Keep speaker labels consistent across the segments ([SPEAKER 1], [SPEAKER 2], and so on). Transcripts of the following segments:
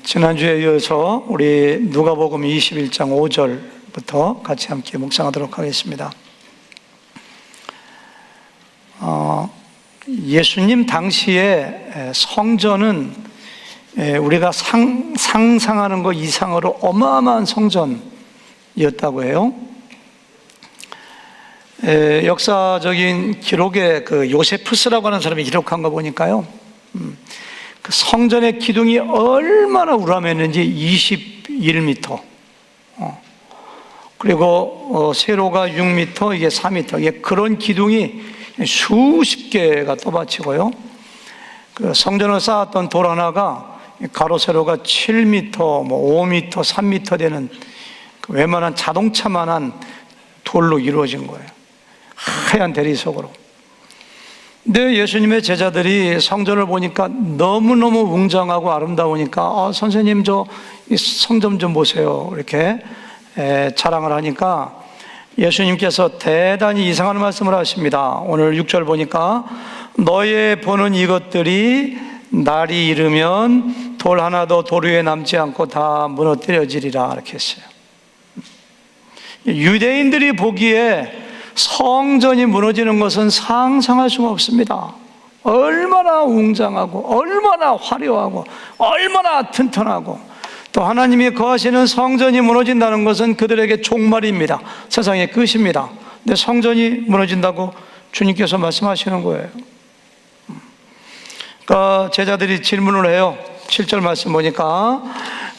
[SPEAKER 1] 지난주에 이어서 우리 누가복음 21장 5절부터 같이 함께 묵상하도록 하겠습니다. 예수님 당시에 성전은 우리가 상상하는 것 이상으로 어마어마한 성전이었다고 해요. 역사적인 기록에 그 요세푸스라고 하는 사람이 기록한 거 보니까요, 그 성전의 기둥이 얼마나 우람했는지 21m, 그리고 세로가 6m, 이게 4m, 이게 그런 기둥이 수십 개가 떠받치고요. 그 성전을 쌓았던 돌 하나가 가로 세로가 7m, 5m, 3m 되는 그 웬만한 자동차만한 돌로 이루어진 거예요. 하얀 대리석으로. 근데 예수님의 제자들이 성전을 보니까 너무너무 웅장하고 아름다우니까 선생님 저 이 성전 좀 보세요, 이렇게 자랑을 하니까 예수님께서 대단히 이상한 말씀을 하십니다. 오늘 6절 보니까 너의 보는 이것들이 날이 이르면 돌 하나도 돌 위에 남지 않고 다 무너뜨려지리라, 이렇게 했어요. 유대인들이 보기에 성전이 무너지는 것은 상상할 수가 없습니다. 얼마나 웅장하고 얼마나 화려하고 얼마나 튼튼하고, 또 하나님이 거하시는 성전이 무너진다는 것은 그들에게 종말입니다. 세상의 끝입니다. 근데 성전이 무너진다고 주님께서 말씀하시는 거예요. 그러니까 제자들이 질문을 해요. 7절 말씀 보니까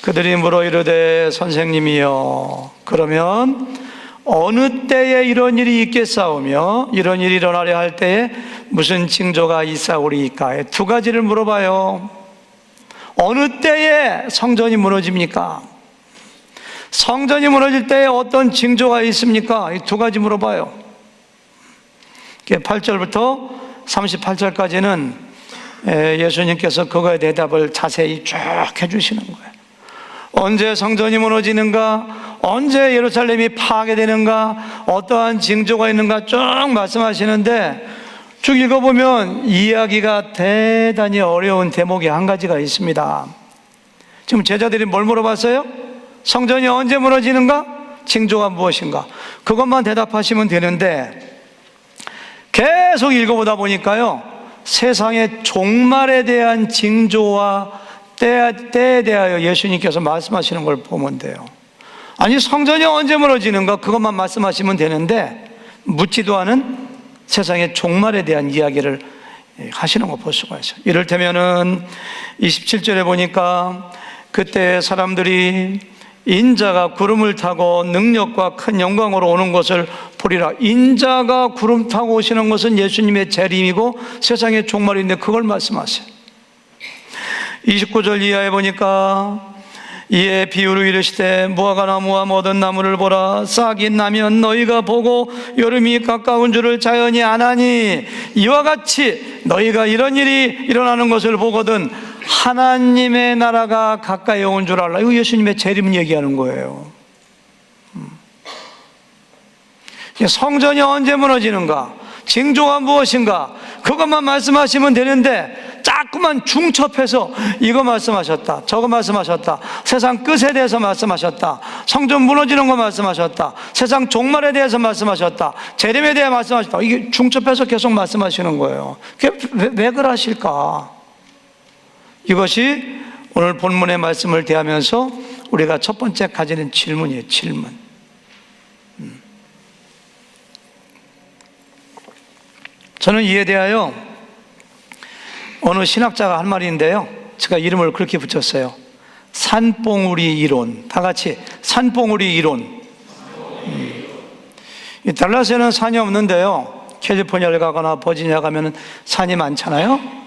[SPEAKER 1] 그들이 물어 이르되 선생님이여, 그러면 어느 때에 이런 일이 있겠사오며 이런 일이 일어나려 할 때에 무슨 징조가 있사오리이까? 두 가지를 물어봐요. 어느 때에 성전이 무너집니까? 성전이 무너질 때에 어떤 징조가 있습니까? 이 두 가지 물어봐요. 8절부터 38절까지는 예수님께서 그거에 대답을 자세히 쭉 해주시는 거예요. 언제 성전이 무너지는가, 언제 예루살렘이 파괴되는가, 어떠한 징조가 있는가 쭉 말씀하시는데, 쭉 읽어보면 이야기가 대단히 어려운 대목이 한 가지가 있습니다. 지금 제자들이 뭘 물어봤어요? 성전이 언제 무너지는가? 징조가 무엇인가? 그것만 대답하시면 되는데, 계속 읽어보다 보니까요, 세상의 종말에 대한 징조와 때에 대하여 예수님께서 말씀하시는 걸 보면 돼요. 아니, 성전이 언제 무너지는가? 그것만 말씀하시면 되는데 묻지도 않은 세상의 종말에 대한 이야기를 하시는 거 볼 수가 있어요. 이를테면은 27절에 보니까 그때 사람들이 인자가 구름을 타고 능력과 큰 영광으로 오는 것을 보리라. 인자가 구름 타고 오시는 것은 예수님의 재림이고 세상의 종말인데 그걸 말씀하세요. 29절 이하에 보니까 이에 비유로 이르시되 무화과나무와 모든 나무를 보라. 싹이 나면 너희가 보고 여름이 가까운 줄을 자연히 아나니 이와 같이 너희가 이런 일이 일어나는 것을 보거든 하나님의 나라가 가까이 온 줄 알라. 이거 예수님의 재림 얘기하는 거예요. 성전이 언제 무너지는가, 징조가 무엇인가, 그것만 말씀하시면 되는데 자꾸만 중첩해서 이거 말씀하셨다, 저거 말씀하셨다, 세상 끝에 대해서 말씀하셨다, 성전 무너지는 거 말씀하셨다, 세상 종말에 대해서 말씀하셨다, 재림에 대해 말씀하셨다, 이게 중첩해서 계속 말씀하시는 거예요. 왜 그러실까? 이것이 오늘 본문의 말씀을 대하면서 우리가 첫 번째 가지는 질문이에요. 질문. 저는 이에 대하여 어느 신학자가 한 말인데요, 제가 이름을 그렇게 붙였어요. 산봉우리 이론. 다 같이 산봉우리 이론. 이 달라스에는 산이 없는데요, 캘리포니아를 가거나 버지니아 가면 산이 많잖아요.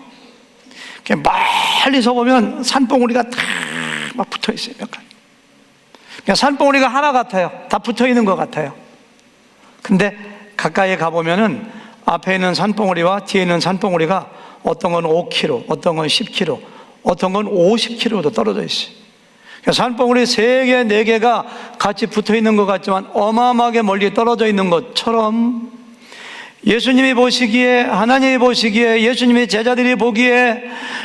[SPEAKER 1] 멀리서 보면 산봉우리가 다 막 붙어 있어요. 그냥 산봉우리가 하나 같아요. 다 붙어 있는 것 같아요. 근데 가까이 가보면은 앞에 있는 산봉우리와 뒤에 있는 산봉우리가 어떤 건 5km, 어떤 건 10km, 어떤 건 50km도 떨어져 있어요. 산봉우리 3개, 4개가 같이 붙어 있는 것 같지만 어마어마하게 멀리 떨어져 있는 것처럼 예수님이 보시기에, 하나님이 보시기에, 예수님의 제자들이 보기에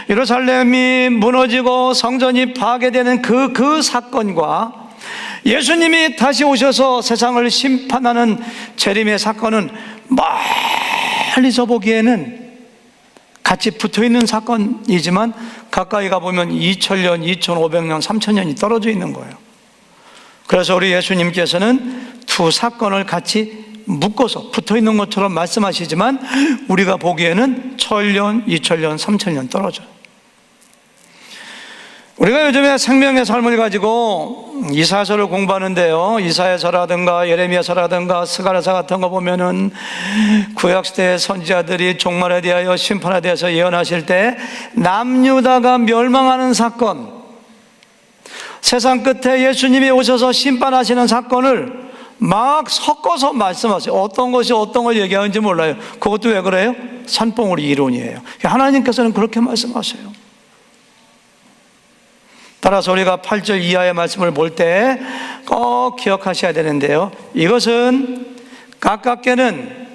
[SPEAKER 1] 예루살렘이 무너지고 성전이 파괴되는 그 사건과 예수님이 다시 오셔서 세상을 심판하는 재림의 사건은 멀리서 보기에는 같이 붙어있는 사건이지만 가까이 가보면 2000년, 2500년, 3000년이 떨어져 있는 거예요. 그래서 우리 예수님께서는 두 사건을 같이 묶어서 붙어있는 것처럼 말씀하시지만 우리가 보기에는 1000년, 2000년, 3000년 떨어져요. 우리가 요즘에 생명의 삶을 가지고 이사야서를 공부하는데요, 이사야서라든가 예레미야서라든가 스가랴서 같은 거 보면은 구약시대의 선지자들이 종말에 대하여, 심판에 대해서 예언하실 때 남유다가 멸망하는 사건, 세상 끝에 예수님이 오셔서 심판하시는 사건을 막 섞어서 말씀하세요. 어떤 것이 어떤 걸 얘기하는지 몰라요. 그것도 왜 그래요? 산봉우리 이론이에요. 하나님께서는 그렇게 말씀하세요. 따라서 우리가 8절 이하의 말씀을 볼 때 꼭 기억하셔야 되는데요, 이것은 가깝게는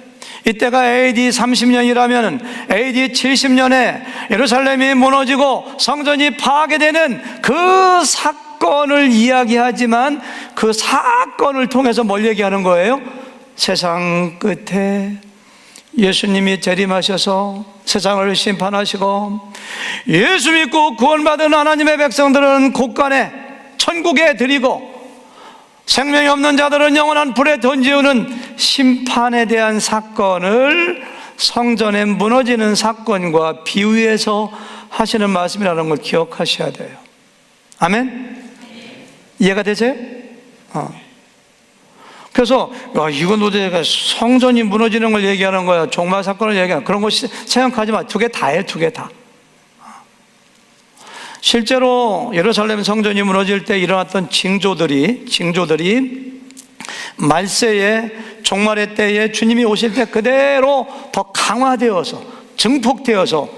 [SPEAKER 1] 이때가 AD 30년이라면 AD 70년에 예루살렘이 무너지고 성전이 파괴되는 그 사건을 이야기하지만 그 사건을 통해서 뭘 얘기하는 거예요? 세상 끝에 예수님이 재림하셔서 세상을 심판하시고 예수 믿고 구원받은 하나님의 백성들은 곳간에 천국에 드리고 생명이 없는 자들은 영원한 불에 던지우는 심판에 대한 사건을 성전에 무너지는 사건과 비유해서 하시는 말씀이라는 걸 기억하셔야 돼요. 아멘? 이해가 되세요? 그래서 이건 도대체 성전이 무너지는 걸 얘기하는 거야, 종말 사건을 얘기하는 거야, 그런 거 생각하지 마. 두 개 다예요, 두 개 다. 실제로 예루살렘 성전이 무너질 때 일어났던 징조들이 말세에, 종말의 때에 주님이 오실 때 그대로 더 강화되어서, 증폭되어서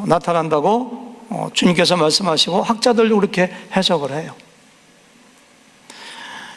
[SPEAKER 1] 나타난다고 주님께서 말씀하시고 학자들도 그렇게 해석을 해요.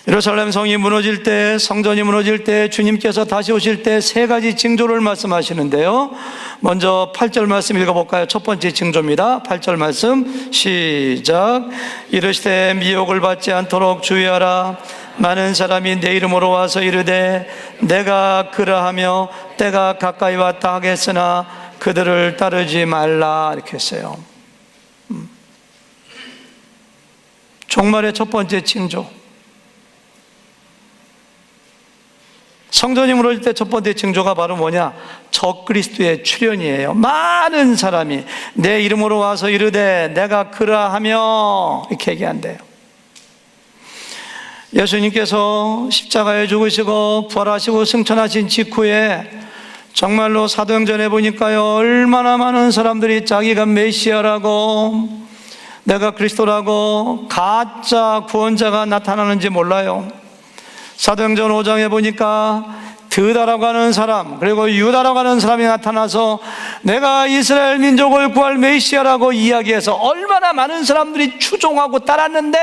[SPEAKER 1] 예루살렘 성이 무너질 때, 성전이 무너질 때, 주님께서 다시 오실 때 세 가지 징조를 말씀하시는데요, 먼저 8절 말씀 읽어볼까요? 첫 번째 징조입니다. 8절 말씀 시작. 이르시되 미혹을 받지 않도록 주의하라. 많은 사람이 내 이름으로 와서 이르되 내가 그러하며 때가 가까이 왔다 하겠으나 그들을 따르지 말라, 이렇게 했어요. 종말의 첫 번째 징조, 성전이 무너질 때 첫 번째 징조가 바로 뭐냐? 적그리스도의 출현이에요. 많은 사람이 내 이름으로 와서 이르되 내가 그러하며, 이렇게 얘기한대요. 예수님께서 십자가에 죽으시고 부활하시고 승천하신 직후에 정말로 사도행전에 보니까요, 얼마나 많은 사람들이 자기가 메시아라고, 내가 그리스도라고 가짜 구원자가 나타나는지 몰라요. 사도행전 5장에 보니까 드다라고 하는 사람, 그리고 유다라고 하는 사람이 나타나서 내가 이스라엘 민족을 구할 메시아라고 이야기해서 얼마나 많은 사람들이 추종하고 따랐는데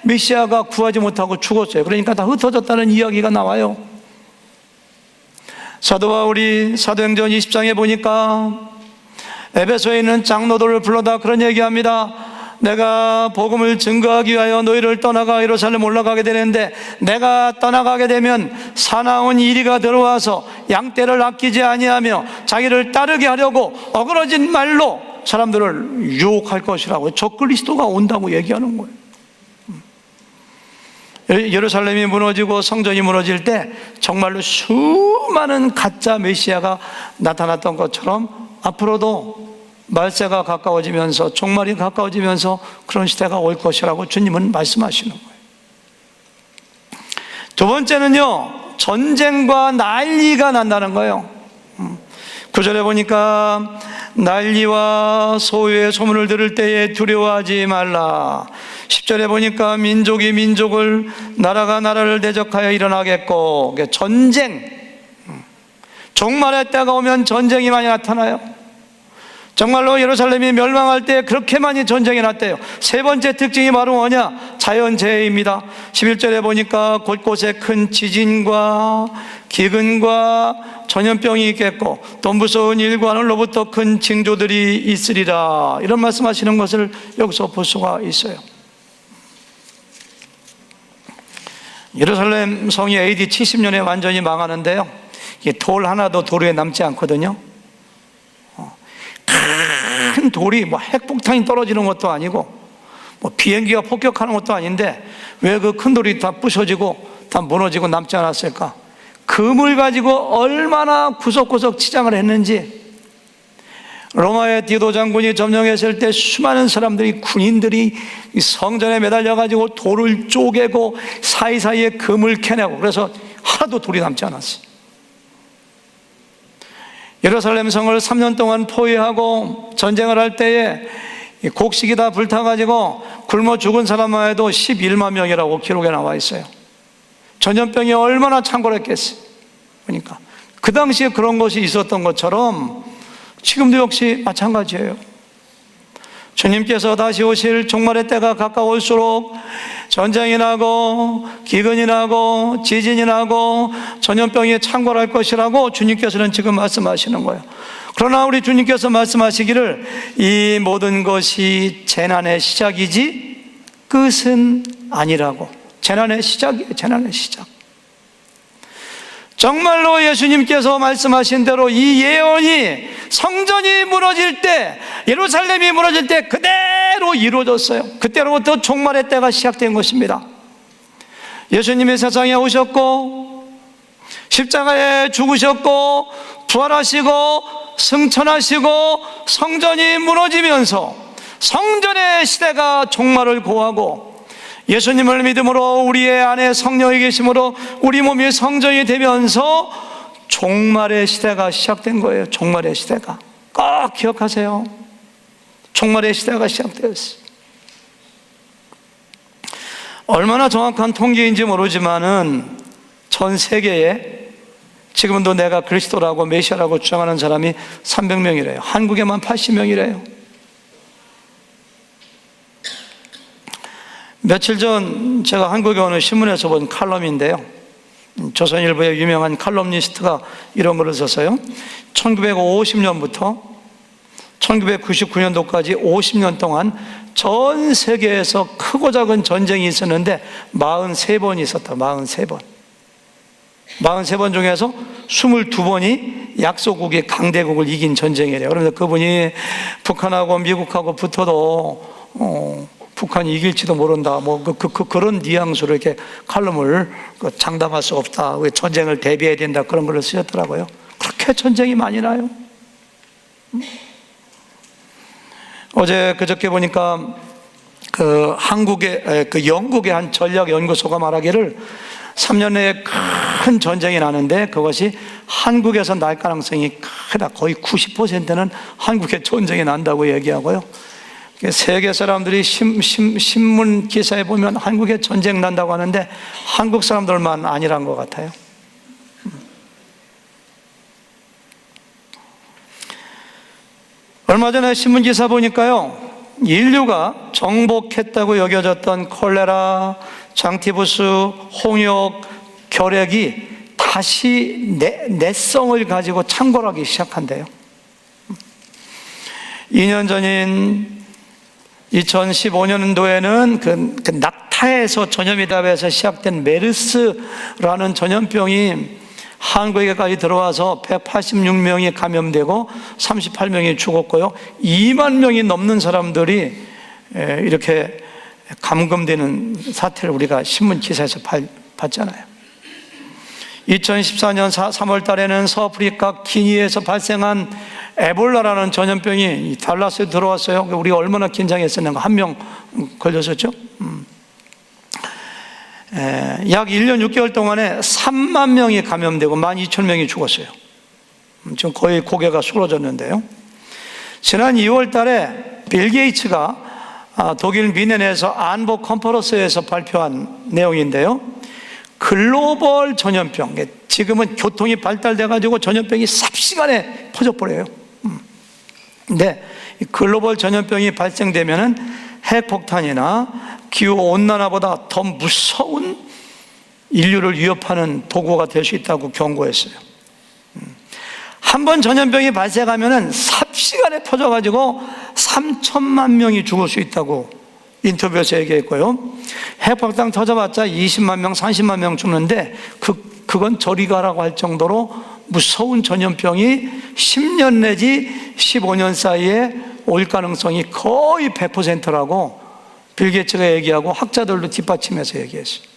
[SPEAKER 1] 메시아가 구하지 못하고 죽었어요. 그러니까 다 흩어졌다는 이야기가 나와요. 사도 바울이 사도행전 20장에 보니까 에베소에 있는 장로들을 불러다 그런 얘기합니다. 내가 복음을 증거하기 위하여 너희를 떠나가 예루살렘 올라가게 되는데 내가 떠나가게 되면 사나운 이리가 들어와서 양떼를 아끼지 아니하며 자기를 따르게 하려고 어그러진 말로 사람들을 유혹할 것이라고, 적그리스도가 온다고 얘기하는 거예요. 예루살렘이 무너지고 성전이 무너질 때 정말로 수많은 가짜 메시아가 나타났던 것처럼 앞으로도 말세가 가까워지면서, 종말이 가까워지면서 그런 시대가 올 것이라고 주님은 말씀하시는 거예요. 두 번째는요, 전쟁과 난리가 난다는 거예요. 9절에 보니까 난리와 소유의 소문을 들을 때에 두려워하지 말라. 10절에 보니까 민족이 민족을, 나라가 나라를 대적하여 일어나겠고, 전쟁, 종말의 때가 오면 전쟁이 많이 나타나요. 정말로 예루살렘이 멸망할 때 그렇게 많이 전쟁이 났대요. 세 번째 특징이 바로 뭐냐? 자연재해입니다. 11절에 보니까 곳곳에 큰 지진과 기근과 전염병이 있겠고 또 무서운 일과 하늘로부터 큰 징조들이 있으리라, 이런 말씀하시는 것을 여기서 볼 수가 있어요. 예루살렘 성이 AD 70년에 완전히 망하는데요, 돌 하나도 도로에 남지 않거든요. 큰 돌이 뭐 핵폭탄이 떨어지는 것도 아니고 뭐 비행기가 폭격하는 것도 아닌데 왜 그 큰 돌이 다 부셔지고 다 무너지고 남지 않았을까? 금을 가지고 얼마나 구석구석 치장을 했는지. 로마의 디도 장군이 점령했을 때 수많은 사람들이, 군인들이 성전에 매달려 가지고 돌을 쪼개고 사이사이에 금을 캐내고, 그래서 하나도 돌이 남지 않았어요. 예루살렘 성을 3년 동안 포위하고 전쟁을 할 때에 곡식이 다 불타가지고 굶어 죽은 사람만 해도 11만 명이라고 기록에 나와 있어요. 전염병이 얼마나 창궐했겠어요. 그러니까 그 당시에 그런 것이 있었던 것처럼 지금도 역시 마찬가지예요. 주님께서 다시 오실 종말의 때가 가까울수록 전쟁이 나고 기근이 나고 지진이 나고 전염병이 창궐할 것이라고 주님께서는 지금 말씀하시는 거예요. 그러나 우리 주님께서 말씀하시기를 이 모든 것이 재난의 시작이지 끝은 아니라고. 재난의 시작이에요. 재난의 시작. 정말로 예수님께서 말씀하신 대로 이 예언이 성전이 무너질 때, 예루살렘이 무너질 때 그대로 이루어졌어요. 그때로부터 종말의 때가 시작된 것입니다. 예수님이 세상에 오셨고 십자가에 죽으셨고 부활하시고 승천하시고 성전이 무너지면서 성전의 시대가 종말을 고하고, 예수님을 믿음으로 우리의 안에 성령이 계심으로 우리 몸이 성전이 되면서 종말의 시대가 시작된 거예요. 종말의 시대가. 꼭 기억하세요. 종말의 시대가 시작되었어요. 얼마나 정확한 통계인지 모르지만은 전 세계에 지금도 내가 그리스도라고 메시아라고 주장하는 사람이 300명이래요. 한국에만 80명이래요. 며칠 전 제가 한국에 어느 신문에서 본 칼럼인데요, 조선일보의 유명한 칼럼니스트가 이런 글을 썼어요. 1950년부터 1999년도까지 50년 동안 전 세계에서 크고 작은 전쟁이 있었는데 43번이 있었다. 43번. 43번 중에서 22번이 약소국이 강대국을 이긴 전쟁이래요. 그러면서 그분이 북한하고 미국하고 붙어도 북한이 이길지도 모른다, 그런 뉘앙스로 이렇게 칼럼을 장담할 수 없다, 전쟁을 대비해야 된다, 그런 걸 쓰셨더라고요. 그렇게 전쟁이 많이 나요. 어제 그저께 보니까 영국의 한 전략연구소가 말하기를 3년 내에 큰 전쟁이 나는데 그것이 한국에서 날 가능성이 크다. 거의 90%는 한국에 전쟁이 난다고 얘기하고요. 세계 사람들이 신문 기사에 보면 한국에 전쟁 난다고 하는데 한국 사람들만 아니란 것 같아요. 얼마 전에 신문 기사 보니까요, 인류가 정복했다고 여겨졌던 콜레라, 장티푸스, 홍역, 결핵이 다시 내성을 가지고 창궐하기 시작한대요. 2년 전인 2015년도에는 그 낙타에서 전염이답에서 시작된 메르스라는 전염병이 한국에까지 들어와서 186명이 감염되고 38명이 죽었고요. 2만 명이 넘는 사람들이 이렇게 감금되는 사태를 우리가 신문 기사에서 봤잖아요. 2014년 3월 달에는 서아프리카 기니에서 발생한 에볼라라는 전염병이 달라스에 들어왔어요. 우리가 얼마나 긴장했었는가. 1명 걸렸었죠. 약 1년 6개월 동안에 3만 명이 감염되고 12,000명이 죽었어요. 지금 거의 고개가 숙어졌는데요. 지난 2월 달에 빌 게이츠가 독일 미넨에서 안보 컨퍼런스에서 발표한 내용인데요, 글로벌 전염병, 지금은 교통이 발달돼 가지고 전염병이 삽시간에 퍼져버려요. 근데 글로벌 전염병이 발생되면은 핵폭탄이나 기후온난화보다 더 무서운 인류를 위협하는 도구가 될 수 있다고 경고했어요. 한 번 전염병이 발생하면은 삽시간에 퍼져가지고 3천만 명이 죽을 수 있다고 인터뷰에서 얘기했고요. 핵폭탄 터져봤자 20만 명, 30만 명 죽는데 그건 저리 가라고 할 정도로 무서운 전염병이 10년 내지 15년 사이에 올 가능성이 거의 100%라고 빌 게이츠가 얘기하고 학자들도 뒷받침해서 얘기했어요.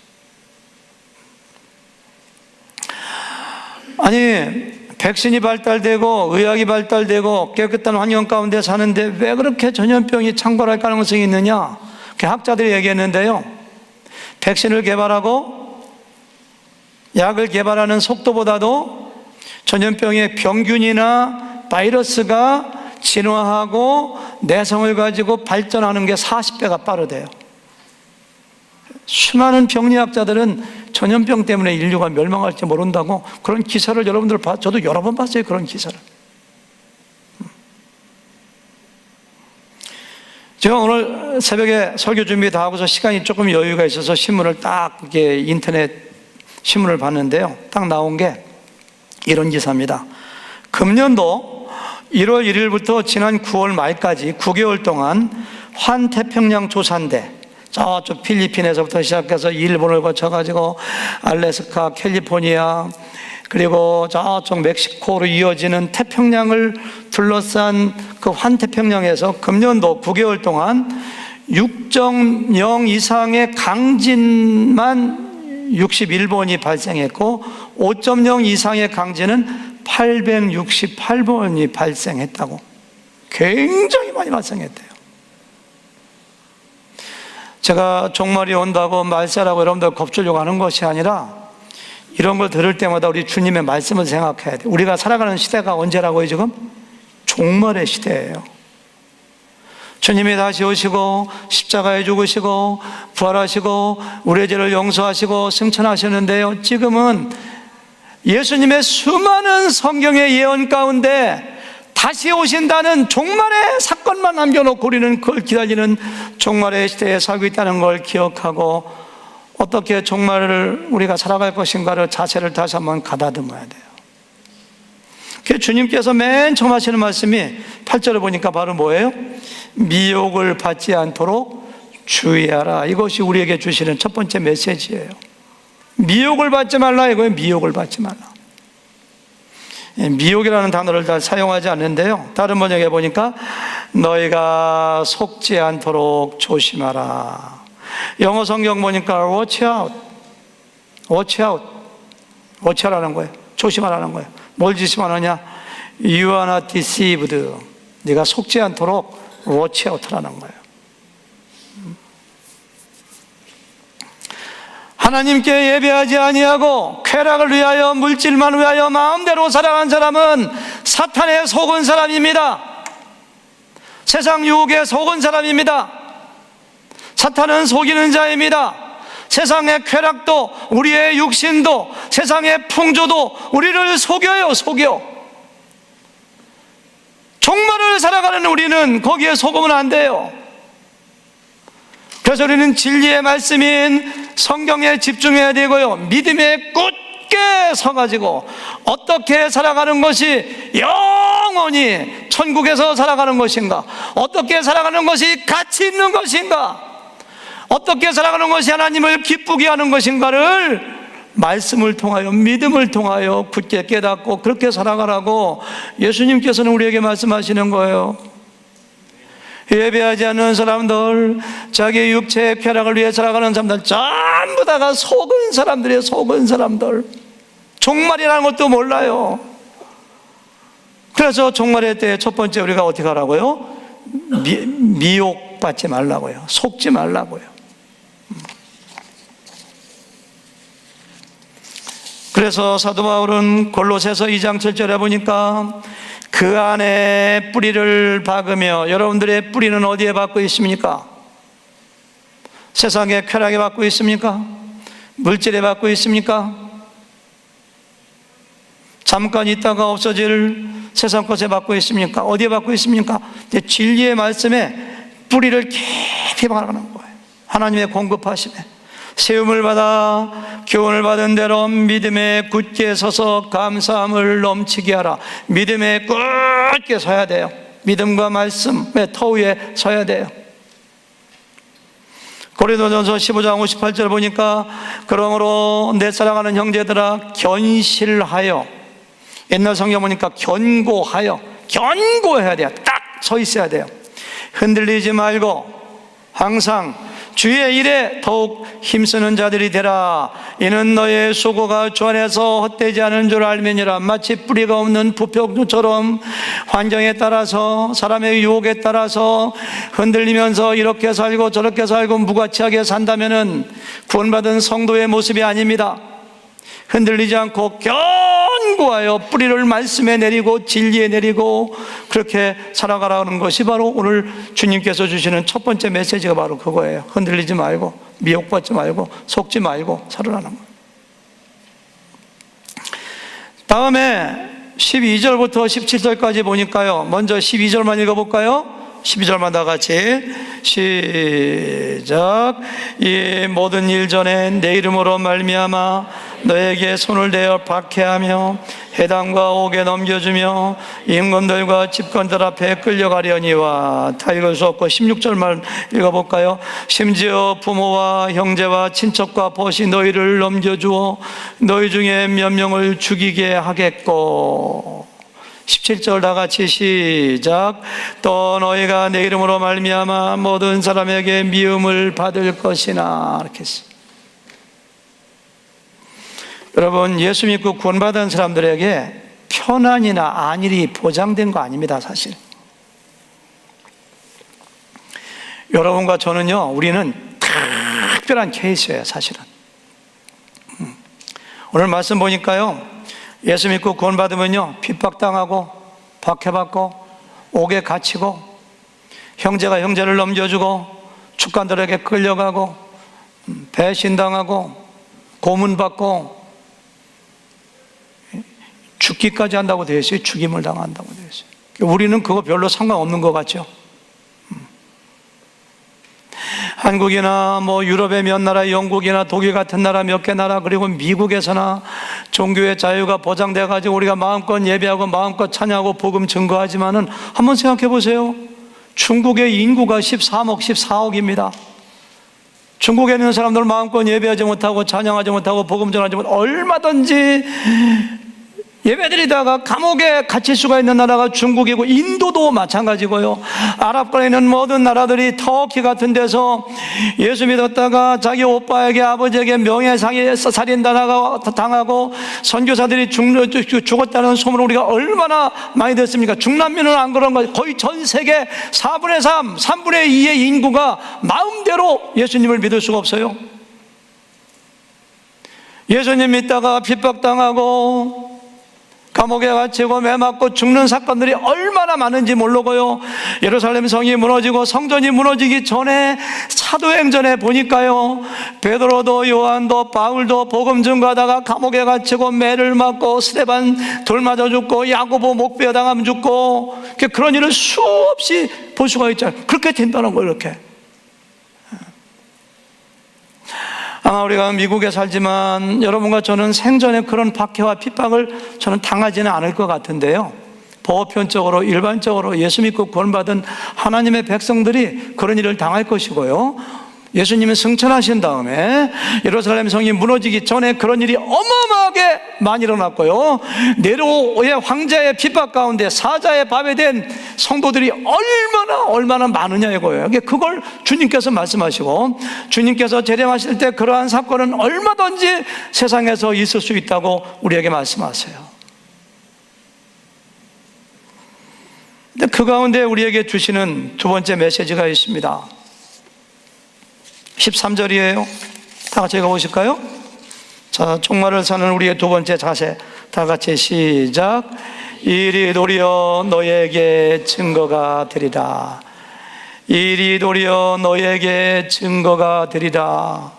[SPEAKER 1] 아니, 백신이 발달되고 의학이 발달되고 깨끗한 환경 가운데 사는데 왜 그렇게 전염병이 창궐할 가능성이 있느냐? 학자들이 얘기했는데요, 백신을 개발하고 약을 개발하는 속도보다도 전염병의 병균이나 바이러스가 진화하고 내성을 가지고 발전하는 게 40배가 빠르대요. 수많은 병리학자들은 전염병 때문에 인류가 멸망할지 모른다고 그런 기사를 여러분들 저도 여러 번 봤어요. 그런 기사를. 제가 오늘 새벽에 설교 준비 다 하고서 시간이 조금 여유가 있어서 신문을 딱 이렇게 인터넷 신문을 봤는데요, 딱 나온 게 이런 기사입니다. 금년도 1월 1일부터 지난 9월 말까지 9개월 동안 환태평양 조산대, 저쪽 필리핀에서부터 시작해서 일본을 거쳐가지고 알래스카, 캘리포니아, 그리고 저쪽 멕시코로 이어지는 태평양을 둘러싼 그 환태평양에서 금년도 9개월 동안 6.0 이상의 강진만 61번이 발생했고 5.0 이상의 강진은 868번이 발생했다고. 굉장히 많이 발생했대요. 제가 종말이 온다고 말세라고 여러분들 겁주려고 하는 것이 아니라 이런 걸 들을 때마다 우리 주님의 말씀을 생각해야 돼요. 우리가 살아가는 시대가 언제라고요? 지금 종말의 시대예요. 주님이 다시 오시고 십자가에 죽으시고 부활하시고 우리의 죄를 용서하시고 승천하셨는데요, 지금은 예수님의 수많은 성경의 예언 가운데 다시 오신다는 종말의 사건만 남겨놓고 우리는 그걸 기다리는 종말의 시대에 살고 있다는 걸 기억하고 어떻게 종말을 우리가 살아갈 것인가를 자세를 다시 한번 가다듬어야 돼요. 주님께서 맨 처음 하시는 말씀이 8절을 보니까 바로 뭐예요? 미혹을 받지 않도록 주의하라. 이것이 우리에게 주시는 첫 번째 메시지예요. 미혹을 받지 말라 이거예요. 미혹을 받지 말라. 미혹이라는 단어를 잘 사용하지 않는데요, 다른 번역에 보니까 너희가 속지 않도록 조심하라. 영어 성경 보니까 watch out, watch out, watch out라는 거예요. 조심하라는 거예요. 뭘 조심하느냐? You are not deceived. 네가 속지 않도록 watch out라는 거예요. 하나님께 예배하지 아니하고 쾌락을 위하여 물질만 위하여 마음대로 살아간 사람은 사탄에 속은 사람입니다. 세상 유혹에 속은 사람입니다. 사탄은 속이는 자입니다. 세상의 쾌락도 우리의 육신도 세상의 풍조도 우리를 속여요. 속여. 종말을 살아가는 우리는 거기에 속으면 안 돼요. 그래서 우리는 진리의 말씀인 성경에 집중해야 되고요, 믿음에 굳게 서가지고 어떻게 살아가는 것이 영원히 천국에서 살아가는 것인가, 어떻게 살아가는 것이 가치 있는 것인가, 어떻게 살아가는 것이 하나님을 기쁘게 하는 것인가를 말씀을 통하여 믿음을 통하여 굳게 깨닫고 그렇게 살아가라고 예수님께서는 우리에게 말씀하시는 거예요. 예배하지 않는 사람들, 자기의 육체의 쾌락을 위해 살아가는 사람들 전부 다가 속은 사람들이에요. 속은 사람들. 종말이라는 것도 몰라요. 그래서 종말의 때에 첫 번째 우리가 어떻게 하라고요? 미혹받지 말라고요. 속지 말라고요. 그래서 사도 바울은 골로새서 2장 7절에 보니까 그 안에 뿌리를 박으며, 여러분들의 뿌리는 어디에 박고 있습니까? 세상의 쾌락에 박고 있습니까? 물질에 박고 있습니까? 잠깐 있다가 없어질 세상 것에 받고 있습니까? 어디에 받고 있습니까? 진리의 말씀에 뿌리를 깊이 박아가는 거예요. 하나님의 공급하심에 세움을 받아 교훈을 받은 대로 믿음에 굳게 서서 감사함을 넘치게 하라. 믿음에 굳게 서야 돼요. 믿음과 말씀의 터 위에 서야 돼요. 고린도전서 15장 58절 보니까 그러므로 내 사랑하는 형제들아 견실하여, 옛날 성경 보니까 견고해야 돼요. 딱 서 있어야 돼요. 흔들리지 말고 항상 주의 일에 더욱 힘쓰는 자들이 되라. 이는 너의 수고가 주 안에서 헛되지 않은 줄 알미니라. 마치 뿌리가 없는 부평처럼 환경에 따라서, 사람의 유혹에 따라서 흔들리면서 이렇게 살고 저렇게 살고 무가치하게 산다면은 구원받은 성도의 모습이 아닙니다. 흔들리지 않고 견고하여 뿌리를 말씀에 내리고 진리에 내리고 그렇게 살아가라는 것이 바로 오늘 주님께서 주시는 첫 번째 메시지가 바로 그거예요. 흔들리지 말고, 미혹받지 말고, 속지 말고 살아라는 거예요. 다음에 12절부터 17절까지 보니까요, 먼저 12절만 읽어볼까요? 12절만 다 같이 시작. 이 모든 일 전에 내 이름으로 말미암아 너에게 손을 대어 박해하며 해당과 옥에 넘겨주며 임금들과 집권들 앞에 끌려가려니와. 다 읽을 수 없고 16절만 읽어볼까요? 심지어 부모와 형제와 친척과 벗이 너희를 넘겨주어 너희 중에 몇 명을 죽이게 하겠고. 17절 다 같이 시작. 또 너희가 내 이름으로 말미암아 모든 사람에게 미움을 받을 것이나. 이렇게 했어요. 여러분, 예수 믿고 구원받은 사람들에게 편안이나 안일이 보장된 거 아닙니다. 사실 여러분과 저는요, 우리는 특별한 케이스예요. 사실은 오늘 말씀 보니까요, 예수 믿고 구원받으면요, 핍박당하고 박해받고 옥에 갇히고 형제가 형제를 넘겨주고 축관들에게 끌려가고 배신당하고 고문받고 죽기까지 한다고 되어 있어요. 죽임을 당한다고 되어 있어요. 우리는 그거 별로 상관없는 것 같죠. 한국이나 뭐 유럽의 몇 나라, 영국이나 독일 같은 나라 몇 개 나라, 그리고 미국에서나 종교의 자유가 보장돼 가지고 우리가 마음껏 예배하고 마음껏 찬양하고 복음 증거하지만은 한번 생각해 보세요. 중국의 인구가 13억, 14억입니다. 중국에 있는 사람들 마음껏 예배하지 못하고 찬양하지 못하고 복음 전하지 못하고 얼마든지 예배드리다가 감옥에 갇힐 수가 있는 나라가 중국이고, 인도도 마찬가지고요. 아랍권에 있는 모든 나라들이 터키 같은 데서 예수 믿었다가 자기 오빠에게, 아버지에게 명예살인 당하고 선교사들이 죽었다는 소문을 우리가 얼마나 많이 듣습니까? 중남미는 안 그런 거, 거의 전 세계 4분의 3, 3분의 2의 인구가 마음대로 예수님을 믿을 수가 없어요. 예수님 믿다가 핍박당하고 감옥에 갇히고 매맞고 죽는 사건들이 얼마나 많은지 모르고요. 예루살렘 성이 무너지고 성전이 무너지기 전에 사도행전에 보니까요, 베드로도 요한도 바울도 복음 증거하다가 감옥에 갇히고 매를 맞고 스데반 돌 맞아 죽고 야고보 목베어 당하면 죽고, 그런 일을 수없이 볼 수가 있잖아요. 그렇게 된다는 거예요. 이렇게 아마 우리가 미국에 살지만 여러분과 저는 생전에 그런 박해와 핍박을 저는 당하지는 않을 것 같은데요, 보편적으로 일반적으로 예수 믿고 구원받은 하나님의 백성들이 그런 일을 당할 것이고요, 예수님이 승천하신 다음에 예루살렘 성이 무너지기 전에 그런 일이 어마어마하게 많이 일어났고요, 네로의 황제의 핍박 가운데 사자의 밥에 된 성도들이 얼마나 많으냐 이거예요. 그걸 주님께서 말씀하시고, 주님께서 재림하실 때 그러한 사건은 얼마든지 세상에서 있을 수 있다고 우리에게 말씀하세요. 근데 그 가운데 우리에게 주시는 두 번째 메시지가 있습니다. 13절이에요. 다 같이 읽어보실까요? 자, 종말을 사는 우리의 두 번째 자세, 다 같이 시작. 일이 도리어 너에게 증거가 되리라. 일이 도리어 너에게 증거가 되리라.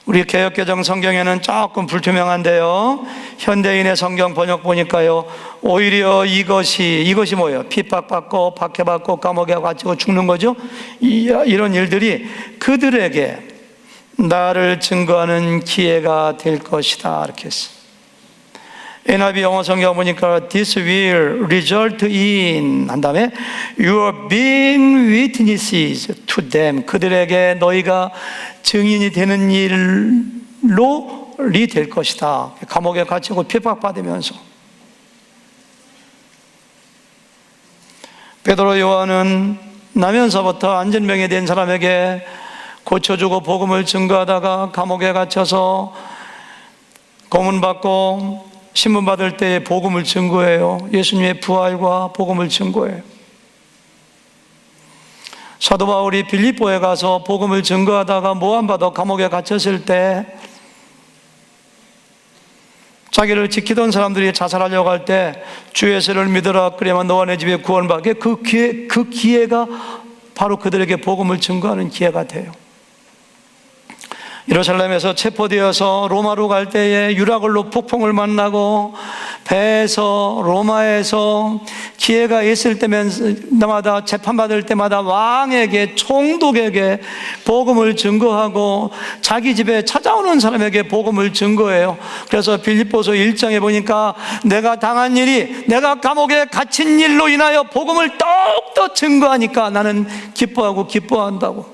[SPEAKER 1] 우리 개역개정 성경에는 조금 불투명한데요, 현대인의 성경 번역 보니까요, 오히려 이것이 뭐예요? 핍박받고 박해받고 감옥에 갇히고 죽는 거죠. 이런 일들이 그들에게 나를 증거하는 기회가 될 것이다, 이렇게 했어요. NIV 영어 성경 보니까 This will result in 한 다음에 You are being witnesses to them. 그들에게 너희가 증인이 되는 일로 될 것이다. 감옥에 갇히고 핍박받으면서. 베드로 요한은 나면서부터 안전병이 된 사람에게 고쳐주고 복음을 증거하다가 감옥에 갇혀서 고문받고 신문 받을 때 복음을 증거해요. 예수님의 부활과 복음을 증거해요. 사도 바울이 빌립보에 가서 복음을 증거하다가 모함받아 감옥에 갇혔을 때 자기를 지키던 사람들이 자살하려고 할 때 주 예수를 믿으라 그래야만 너와 내 집에 구원받게, 그 기회가 바로 그들에게 복음을 증거하는 기회가 돼요. 예루살렘에서 체포되어서 로마로 갈 때에 유라굴로 폭풍을 만나고 배에서 로마에서 기회가 있을 때마다 재판받을 때마다 왕에게, 총독에게 복음을 증거하고 자기 집에 찾아오는 사람에게 복음을 증거해요. 그래서 빌립보서 1장에 보니까 내가 당한 일이 내가 감옥에 갇힌 일로 인하여 복음을 더욱더 증거하니까 나는 기뻐하고 기뻐한다고.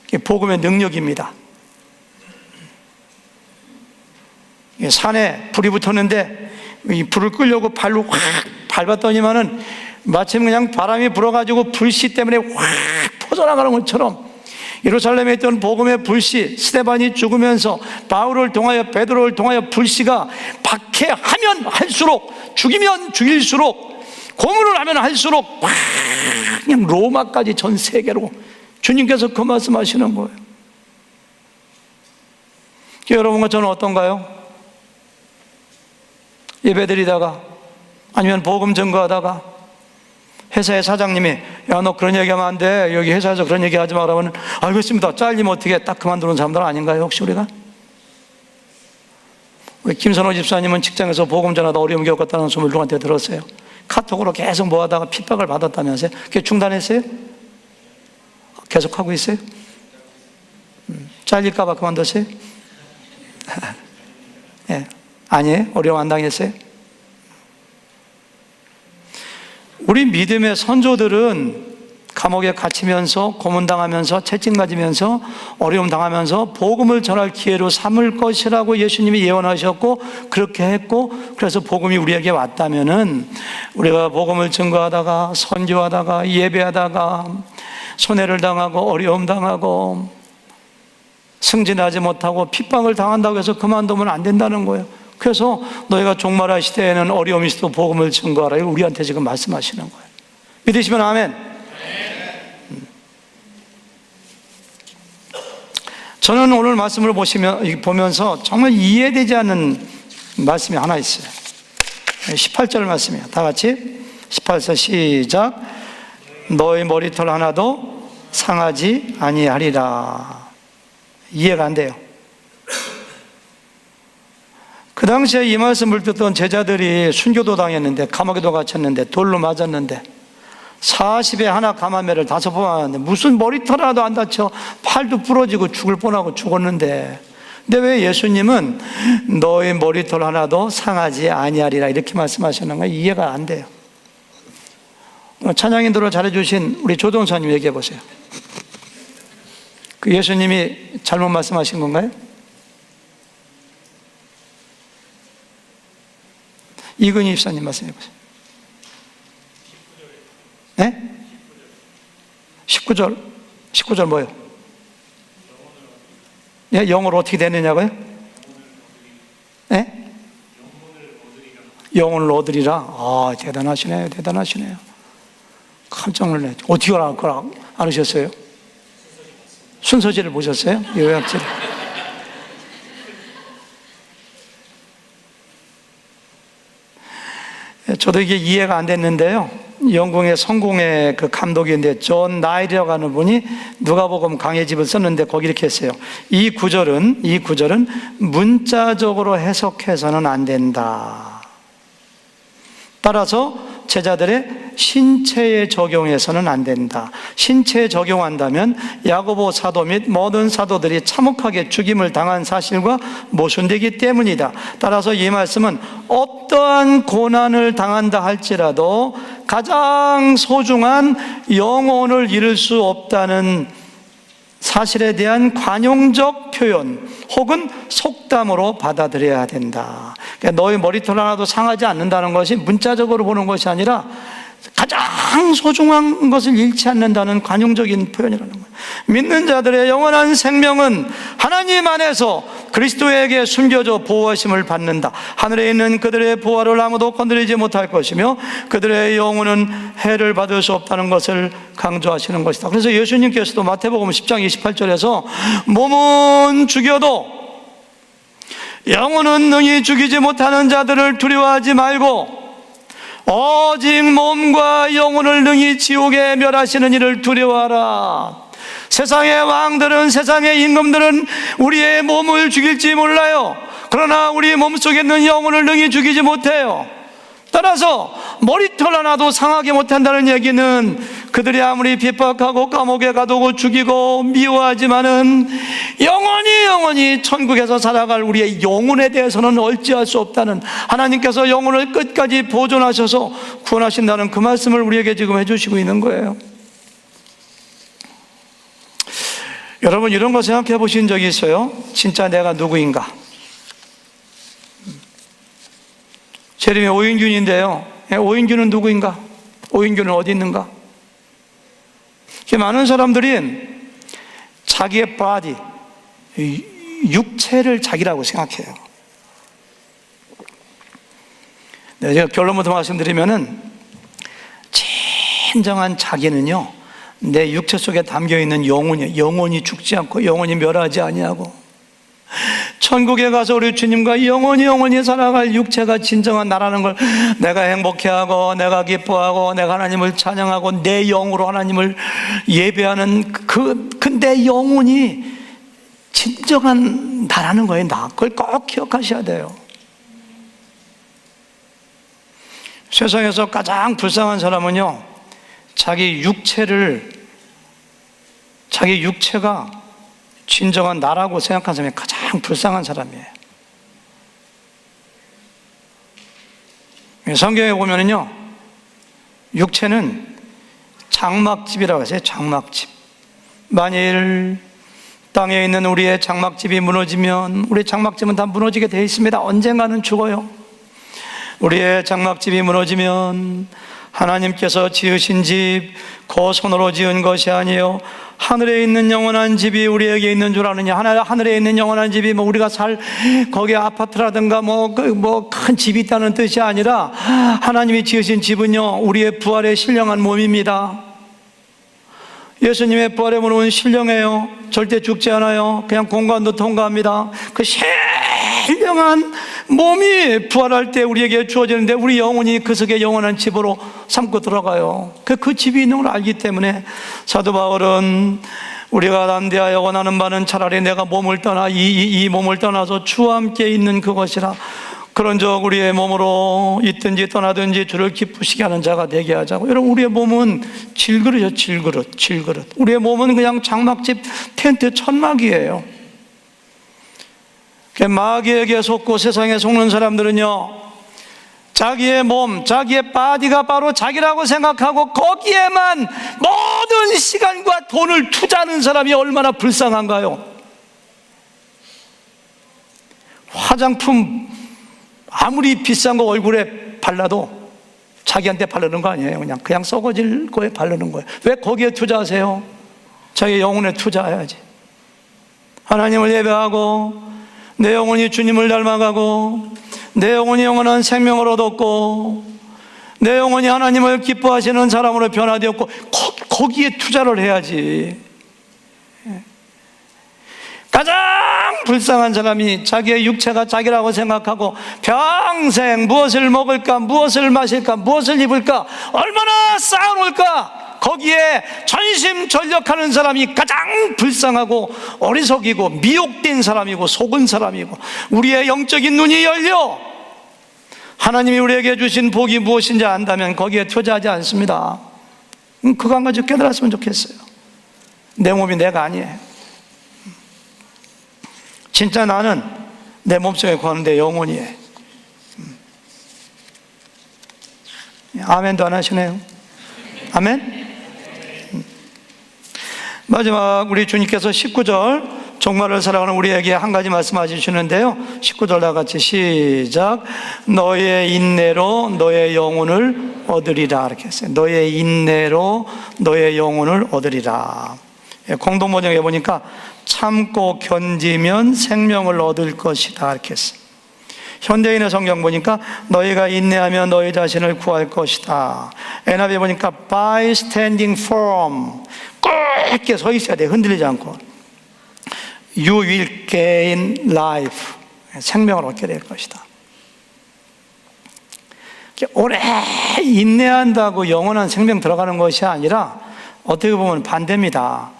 [SPEAKER 1] 이게 복음의 능력입니다. 산에 불이 붙었는데 이 불을 끄려고 발로 확 밟았더니만은 마침 그냥 바람이 불어가지고 불씨 때문에 확 퍼져나가는 것처럼 예루살렘에 있던 복음의 불씨, 스데반이 죽으면서 바울을 통하여 베드로를 통하여 불씨가 박해하면 할수록, 죽이면 죽일수록, 고문을 하면 할수록 확 그냥 로마까지 전 세계로 주님께서 그 말씀하시는 거예요. 여러분과 저는 어떤가요? 예배드리다가 아니면 복음 증거하다가 회사의 사장님이 야, 너 그런 얘기하면 안 돼, 여기 회사에서 그런 얘기 하지 마라 하면 알겠습니다, 잘리면 어떻게, 딱 그만두는 사람들 아닌가요? 혹시 우리가? 우리 김선호 집사님은 직장에서 복음 전하다 어려움 겪었다는 소문을 누구한테 들었어요. 카톡으로 계속 뭐 하다가 핍박을 받았다면서요? 그게 중단했어요? 계속 하고 있어요? 잘릴까 봐 그만뒀어요? 예. 아니에요? 어려움 안 당했어요? 우리 믿음의 선조들은 감옥에 갇히면서 고문당하면서 채찍 맞으면서 어려움 당하면서 복음을 전할 기회로 삼을 것이라고 예수님이 예언하셨고 그렇게 했고, 그래서 복음이 우리에게 왔다면은 우리가 복음을 증거하다가 선교하다가 예배하다가 손해를 당하고 어려움 당하고 승진하지 못하고 핍박을 당한다고 해서 그만두면 안 된다는 거예요. 그래서 너희가 종말할 시대에는 어려움이 있어도 복음을 증거하라, 이거 우리한테 지금 말씀하시는 거예요. 믿으시면 아멘. 저는 오늘 말씀을 보면서 정말 이해되지 않는 말씀이 하나 있어요. 18절 말씀이에요. 다 같이 18절 시작. 너희 머리털 하나도 상하지 아니하리라. 이해가 안 돼요. 그 당시에 이 말씀을 듣던 제자들이 순교도 당했는데, 감옥에도 갇혔는데, 돌로 맞았는데, 40에 하나 감화매를 5번 맞았는데 무슨 머리털 하나도 안 다쳐, 팔도 부러지고 죽을 뻔하고 죽었는데, 근데 왜 예수님은 너의 머리털 하나도 상하지 아니하리라 이렇게 말씀하시는 거예요? 이해가 안 돼요. 찬양인도로 잘해주신 우리 조동사님 얘기해 보세요. 그 예수님이 잘못 말씀하신 건가요? 이근희 입사님 말씀해 보세요. 네? 19절 뭐예요? 예, 영어로 어떻게 되느냐고요? 네? 영혼을 얻으리라. 아, 대단하시네요. 대단하시네요. 깜짝 놀래. 어떻게 그걸 알으셨어요? 순서지를 보셨어요? 요약지를. 저도 이게 이해가 안 됐는데요. 영국의 성공의 그 감독인데 존 나일이라고 하는 분이 누가복음 강해집을 썼는데 거기 이렇게 했어요. 이 구절은 문자적으로 해석해서는 안 된다. 따라서 제자들의 신체에 적용해서는 안 된다. 신체에 적용한다면 야고보 사도 및 모든 사도들이 참혹하게 죽임을 당한 사실과 모순되기 때문이다. 따라서 이 말씀은 어떠한 고난을 당한다 할지라도 가장 소중한 영혼을 잃을 수 없다는 사실에 대한 관용적 표현 혹은 속담으로 받아들여야 된다. 그러니까 너의 머리털 하나도 상하지 않는다는 것이 문자적으로 보는 것이 아니라 가장 소중한 것을 잃지 않는다는 관용적인 표현이라는 거예요. 믿는 자들의 영원한 생명은 하나님 안에서 그리스도에게 숨겨져 보호하심을 받는다. 하늘에 있는 그들의 보화를 아무도 건드리지 못할 것이며 그들의 영혼은 해를 받을 수 없다는 것을 강조하시는 것이다. 그래서 예수님께서도 마태복음 10장 28절에서 몸은 죽여도 영혼은 능히 죽이지 못하는 자들을 두려워하지 말고 오직 몸과 영혼을 능히 지옥에 멸하시는 이를 두려워하라. 세상의 왕들은, 세상의 임금들은 우리의 몸을 죽일지 몰라요. 그러나 우리 몸속에 있는 영혼을 능히 죽이지 못해요. 따라서 머리털 하나도 상하게 못한다는 얘기는 그들이 아무리 핍박하고 감옥에 가두고 죽이고 미워하지만은 영원히 천국에서 살아갈 우리의 영혼에 대해서는 얼지할 수 없다는, 하나님께서 영혼을 끝까지 보존하셔서 구원하신다는 그 말씀을 우리에게 지금 해주시고 있는 거예요. 여러분, 이런 거 생각해 보신 적이 있어요? 진짜 내가 누구인가? 제 이름이 오인균인데요, 오인균은 누구인가? 오인균은 어디 있는가? 많은 사람들이 자기의 바디, 육체를 자기라고 생각해요. 네, 제가 결론부터 말씀드리면은 진정한 자기는요, 내 육체 속에 담겨있는 영혼이에요. 영혼이 죽지 않고 영혼이 멸하지 아니하고 천국에 가서 우리 주님과 영원히 살아갈 육체가 진정한 나라는 걸 내가 행복해하고 내가 기뻐하고 내가 하나님을 찬양하고 내 영으로 하나님을 예배하는 그 내 영혼이 진정한 나라는 거예요. 나 그걸 꼭 기억하셔야 돼요. 세상에서 가장 불쌍한 사람은요, 자기 육체가 진정한 나라고 생각하는 사람이 가장 불쌍한 사람이에요. 성경에 보면은요, 육체는 장막집이라고 했어요. 장막집. 만일 땅에 있는 우리의 장막집이 무너지면, 우리 장막집은 다 무너지게 되어 있습니다. 언젠가는 죽어요. 우리의 장막집이 무너지면 하나님께서 지으신 집, 그 손으로 지은 것이 아니에요. 하늘에 있는 영원한 집이 우리에게 있는 줄 아느냐? 하늘에 있는 영원한 집이 뭐 우리가 거기에 아파트라든가 큰 집이 있다는 뜻이 아니라 하나님이 지으신 집은요, 우리의 부활의 신령한 몸입니다. 예수님의 부활의 몸은 신령해요. 절대 죽지 않아요. 그냥 공간도 통과합니다. 그 신령한 몸이 부활할 때 우리에게 주어지는데 우리 영혼이 그 속에 영원한 집으로 삼고 들어가요. 그 집이 있는 걸 알기 때문에 사도 바울은 우리가 담대하여 원하는 바는 차라리 내가 이 몸을 떠나서 주와 함께 있는 그것이라. 그런즉 우리의 몸으로 있든지 떠나든지 주를 기쁘시게 하는 자가 되게 하자고. 여러분, 우리의 몸은 질그릇이요. 질그릇. 우리의 몸은 그냥 장막집 텐트 천막이에요. 마귀에게 속고 세상에 속는 사람들은요, 자기의 몸, 자기의 바디가 바로 자기라고 생각하고 거기에만 모든 시간과 돈을 투자하는 사람이 얼마나 불쌍한가요? 화장품 아무리 비싼 거 얼굴에 발라도 자기한테 바르는 거 아니에요. 그냥 썩어질 거에 바르는 거예요. 왜 거기에 투자하세요? 자기 영혼에 투자해야지. 하나님을 예배하고 내 영혼이 주님을 닮아가고 내 영혼이 영원한 생명을 얻었고 내 영혼이 하나님을 기뻐하시는 사람으로 변화되었고 거기에 투자를 해야지. 가장 불쌍한 사람이 자기의 육체가 자기라고 생각하고 평생 무엇을 먹을까, 무엇을 마실까, 무엇을 입을까, 얼마나 쌓아놓을까, 거기에 전심전력하는 사람이 가장 불쌍하고 어리석이고 미혹된 사람이고 속은 사람이고, 우리의 영적인 눈이 열려 하나님이 우리에게 주신 복이 무엇인지 안다면 거기에 투자하지 않습니다. 그거 한 가지 깨달았으면 좋겠어요. 내 몸이 내가 아니에요. 진짜 나는 내 몸속에 거하는 내 영혼이에요. 아멘도 안 하시네요. 아멘. 마지막 우리 주님께서 19절 종말을 살아가는 우리에게 한 가지 말씀해 주시는데요, 19절 다 같이 시작. 너의 인내로 너의 영혼을 얻으리라, 이렇게 했어요. 너의 인내로 너의 영혼을 얻으리라. 공동번역에 보니까 참고 견디면 생명을 얻을 것이다, 이렇게 했어요. 현대인의 성경 보니까 너희가 인내하며 너희 자신을 구할 것이다. NIV 보니까 by standing firm, 꿇게 서 있어야 돼, 흔들리지 않고. You will gain life, 생명을 얻게 될 것이다. 오래 인내한다고 영원한 생명 들어가는 것이 아니라 어떻게 보면 반대입니다.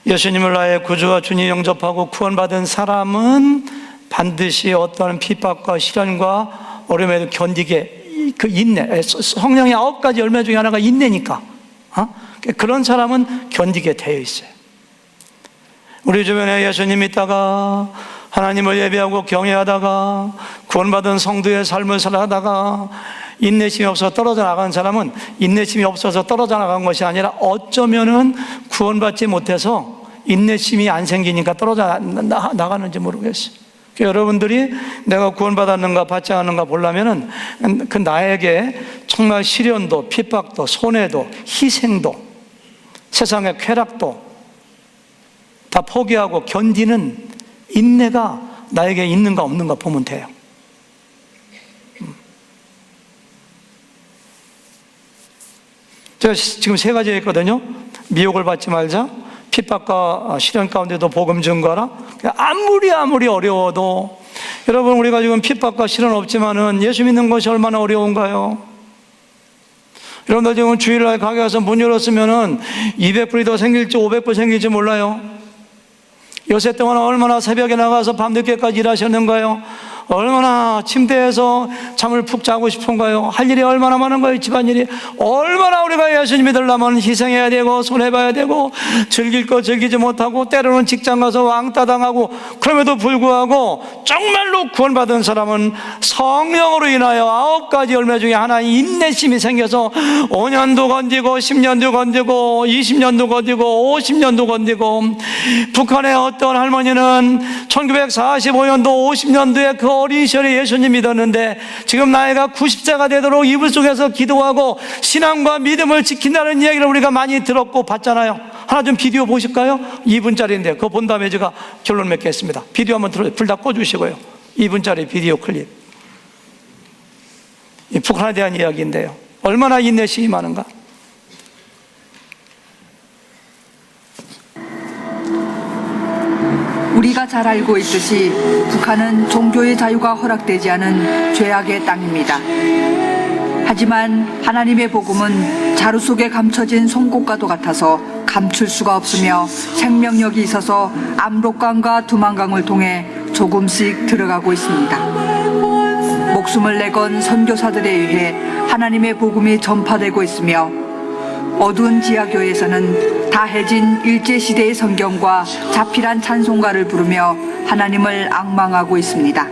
[SPEAKER 1] 예수님을 나의 구주와 주님 영접하고 구원받은 사람은 반드시 어떤 핍박과 시련과 어려움에도 견디게, 그 인내, 성령의 9가지 열매 중에 하나가 인내니까, 그런 사람은 견디게 되어 있어요. 우리 주변에 예수님 믿다가 하나님을 예배하고 경외하다가 구원받은 성도의 삶을 살아가다가 인내심이 없어서 떨어져 나간 사람은 인내심이 없어서 떨어져 나간 것이 아니라 어쩌면은 구원받지 못해서 인내심이 안 생기니까 떨어져 나가는지 모르겠어요. 여러분들이 내가 구원받았는가 받지 않았는가 보려면은 그 나에게 정말 시련도 핍박도 손해도 희생도 세상의 쾌락도 다 포기하고 견디는 인내가 나에게 있는가 없는가 보면 돼요. 제가 지금 3가지가 있거든요. 미혹을 받지 말자, 핍박과 시련 가운데도 복음 증거하라. 아무리 어려워도, 여러분 우리가 지금 핍박과 시련 없지만은 예수 믿는 것이 얼마나 어려운가요? 여러분들 지금 주일날 가게 가서 문 열었으면은 200불이 더 생길지 500불 생길지 몰라요. 요새 동안 얼마나 새벽에 나가서 밤늦게까지 일하셨는가요? 얼마나 침대에서 잠을 푹 자고 싶은가요? 할 일이 얼마나 많은 거예요, 집안일이. 얼마나 우리가 예수님 믿으려면 희생해야 되고 손해봐야 되고 즐길 거 즐기지 못하고 때로는 직장 가서 왕따 당하고, 그럼에도 불구하고 정말로 구원받은 사람은 성령으로 인하여 9가지 열매 중에 하나인 인내심이 생겨서 5년도 건디고 10년도 건디고 20년도 건디고 50년도 건디고, 북한의 어떤 할머니는 1945년도 50년도에 그 어린 시절에 예수님 믿었는데 지금 나이가 90세가 되도록 이불 속에서 기도하고 신앙과 믿음을 지킨다는 이야기를 우리가 많이 들었고 봤잖아요. 하나 좀 비디오 보실까요? 2분짜리인데 그거 본 다음에 제가 결론 맺겠습니다. 비디오 한번 들어요. 불 다 꺼주시고요. 2분짜리 비디오 클립. 이 북한에 대한 이야기인데요, 얼마나 인내심이 많은가.
[SPEAKER 2] 우리가 잘 알고 있듯이 북한은 종교의 자유가 허락되지 않은 죄악의 땅입니다. 하지만 하나님의 복음은 자루 속에 감춰진 송곳과도 같아서 감출 수가 없으며 생명력이 있어서 압록강과 두만강을 통해 조금씩 들어가고 있습니다. 목숨을 내건 선교사들에 의해 하나님의 복음이 전파되고 있으며, 어두운 지하교회에서는 다해진 일제시대의 성경과 자필한 찬송가를 부르며 하나님을 앙망하고 있습니다.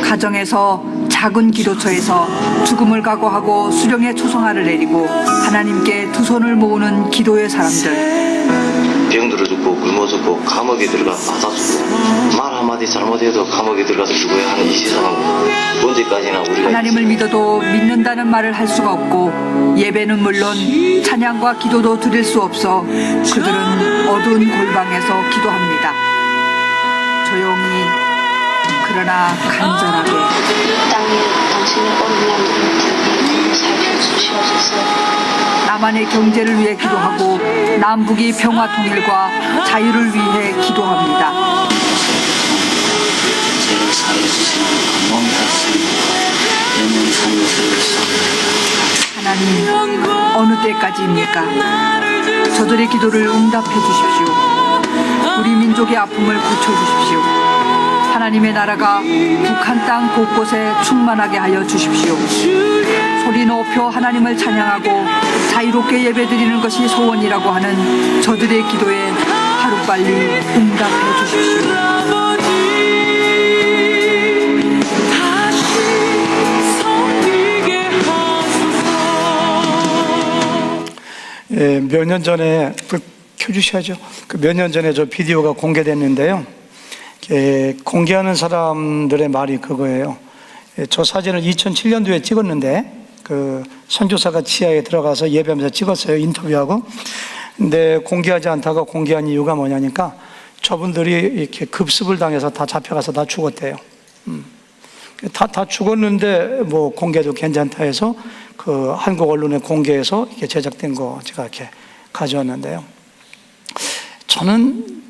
[SPEAKER 2] 가정에서 작은 기도처에서 죽음을 각오하고 수령의 초성화를 내리고 하나님께 두 손을 모으는 기도의 사람들,
[SPEAKER 3] 병들어 죽고 굶어 죽고 감옥에 들어가 맞아 죽고 말 한마디 잘못해도 감옥에 들어가서 죽어야 하는 이 세상은 언제까지나 우리가
[SPEAKER 2] 하나님을 믿어도 믿는다는 말을 할 수가 없고 예배는 물론 찬양과 기도도 드릴 수 없어 그들은 어두운 골방에서 기도합니다. 조용히 그러나 간절하게.
[SPEAKER 4] 땅에 당신의 온유한 살려주시옵소서.
[SPEAKER 2] 남한의 경제를 위해 기도하고 남북이 평화 통일과 자유를 위해 기도합니다.
[SPEAKER 4] 저를 살려주시는 몸 탓은 영원 살려주시옵소서.
[SPEAKER 2] 하나님, 어느 때까지입니까? 저들의 기도를 응답해 주십시오. 우리 민족의 아픔을 고쳐주십시오. 하나님의 나라가 북한 땅 곳곳에 충만하게 하여 주십시오. 소리 높여 하나님을 찬양하고 자유롭게 예배드리는 것이 소원이라고 하는 저들의 기도에 하루빨리 응답해 주십시오.
[SPEAKER 1] 몇 년 전에 불 켜주셔야죠. 그 몇 년 전에 저 비디오가 공개됐는데요. 공개하는 사람들의 말이 그거예요. 저 사진을 2007년도에 찍었는데 그 선교사가 지하에 들어가서 예배하면서 찍었어요. 인터뷰하고. 근데 공개하지 않다가 공개한 이유가 뭐냐니까 저분들이 이렇게 급습을 당해서 다 잡혀가서 다 죽었대요. 다 죽었는데 뭐 공개도 괜찮다 해서 그 한국 언론에 공개해서 이렇게 제작된 거 제가 이렇게 가져왔는데요. 저는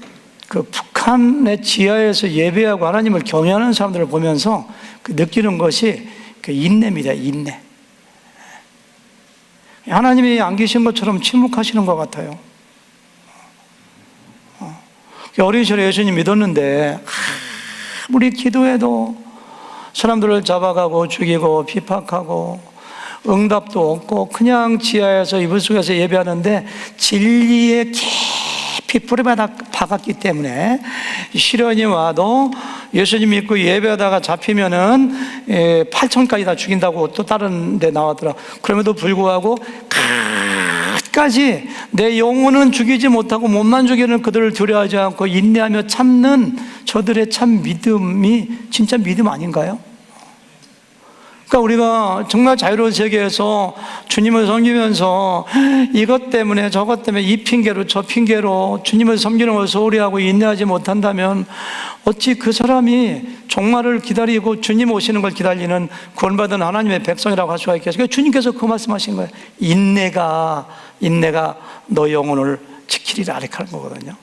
[SPEAKER 1] 그 북한의 지하에서 예배하고 하나님을 경외하는 사람들을 보면서 그 느끼는 것이 그 인내입니다. 인내. 하나님이 안 계신 것처럼 침묵하시는 것 같아요. 어린 시절에 예수님 믿었는데 아무리 기도해도 사람들을 잡아가고 죽이고 비박하고 응답도 없고 그냥 지하에서 이불 속에서 예배하는데 진리의 깊이 뿌리 박았기 때문에 시련이 와도 예수님 믿고 예배하다가 잡히면은 8천까지 다 죽인다고 또 다른 데 나왔더라. 그럼에도 불구하고 끝까지 내 영혼은 죽이지 못하고 몸만 죽이는 그들을 두려워하지 않고 인내하며 참는 저들의 참 믿음이 진짜 믿음 아닌가요? 그러니까 우리가 정말 자유로운 세계에서 주님을 섬기면서 이것 때문에 저것 때문에 이 핑계로 저 핑계로 주님을 섬기는 걸 소홀히 하고 인내하지 못한다면 어찌 그 사람이 종말을 기다리고 주님 오시는 걸 기다리는 구원받은 하나님의 백성이라고 할 수가 있겠어요? 주님께서 그 말씀하신 거예요. 인내가 너 영혼을 지키리라 이렇게 하는 거거든요.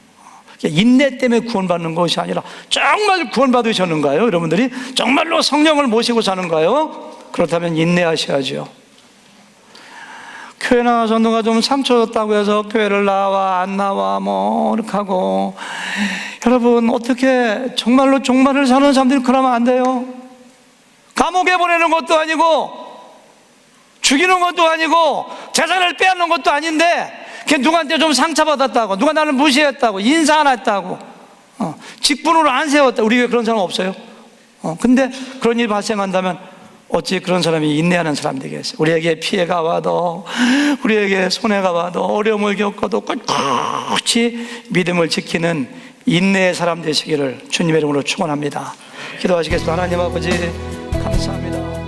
[SPEAKER 1] 인내 때문에 구원받는 것이 아니라 정말 구원받으셨는가요? 여러분들이 정말로 성령을 모시고 사는가요? 그렇다면 인내하셔야죠. 교회 나와서 누가 좀 상처 줬다고 해서 교회를 나와 안 나와 뭐 이렇게 하고, 여러분 어떻게 정말로 종말을 사는 사람들이 그러면 안 돼요. 감옥에 보내는 것도 아니고 죽이는 것도 아니고 재산을 빼앗는 것도 아닌데 걔 누구한테 좀 상처받았다고, 누가 나를 무시했다고, 인사 안 했다고, 직분으로 안 세웠다. 우리 교회 그런 사람 없어요. 근데 그런 일이 발생한다면 어찌 그런 사람이 인내하는 사람 되겠어요? 우리에게 피해가 와도, 우리에게 손해가 와도, 어려움을 겪어도 꿋꿋이 믿음을 지키는 인내의 사람 되시기를 주님의 이름으로 축원합니다. 기도하시겠습니다. 하나님 아버지 감사합니다.